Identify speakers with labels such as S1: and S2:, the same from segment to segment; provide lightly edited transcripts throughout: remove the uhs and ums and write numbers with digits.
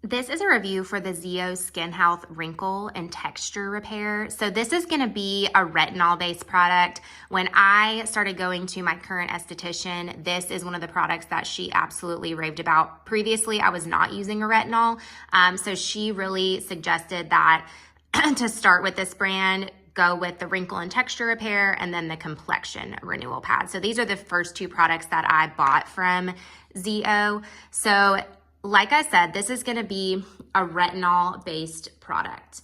S1: This is a review for the ZO Skin Health Wrinkle and Texture Repair. So this is gonna be a retinol-based product. When I started going to my current esthetician, this is one of the products that she absolutely raved about. Previously, I was not using a retinol, so she really suggested that to start with this brand, go with the wrinkle and texture repair and then the complexion renewal pad. So these are the first two products that I bought from ZO. So like I said, this is gonna be a retinol-based product.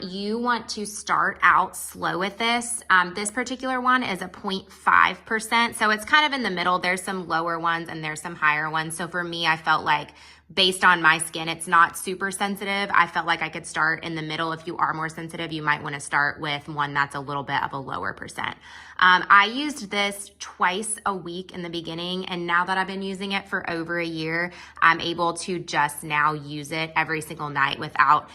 S1: You want to start out slow with this. This particular one is a 0.5%, so it's kind of in the middle. There's some lower ones and there's some higher ones. So for me, I felt like based on my skin, it's not super sensitive. I felt like I could start in the middle. If you are more sensitive, you might wanna start with one that's a little bit of a lower percent. I used this twice a week in the beginning, and now that I've been using it for over a year, I'm able to just now use it every single night without,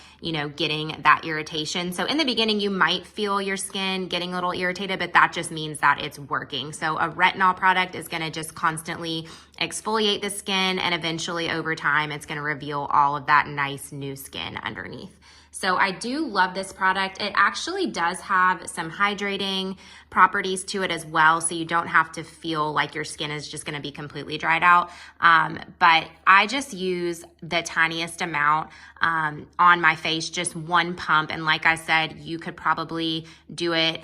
S1: getting that irritation. So in the beginning, you might feel your skin getting a little irritated, but that just means that it's working. So a retinol product is gonna just constantly exfoliate the skin, and eventually over time, it's gonna reveal all of that nice new skin underneath. So I do love this product. It actually does have some hydrating properties to it as well, so you don't have to feel like your skin is just gonna be completely dried out. But I just use the tiniest amount on my face, just one pump. And like I said, you could probably do it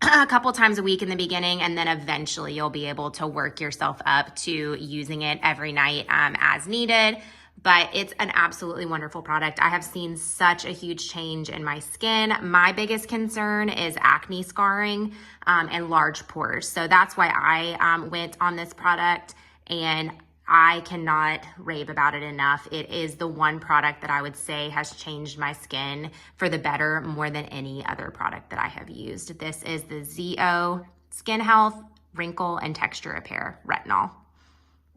S1: a couple times a week in the beginning, and then eventually you'll be able to work yourself up to using it every night as needed. But it's an absolutely wonderful product. I have seen such a huge change in my skin. My biggest concern is acne scarring and large pores. So that's why I went on this product, and I cannot rave about it enough. It is the one product that I would say has changed my skin for the better more than any other product that I have used. This is the ZO Skin Health Wrinkle and Texture Repair Retinol.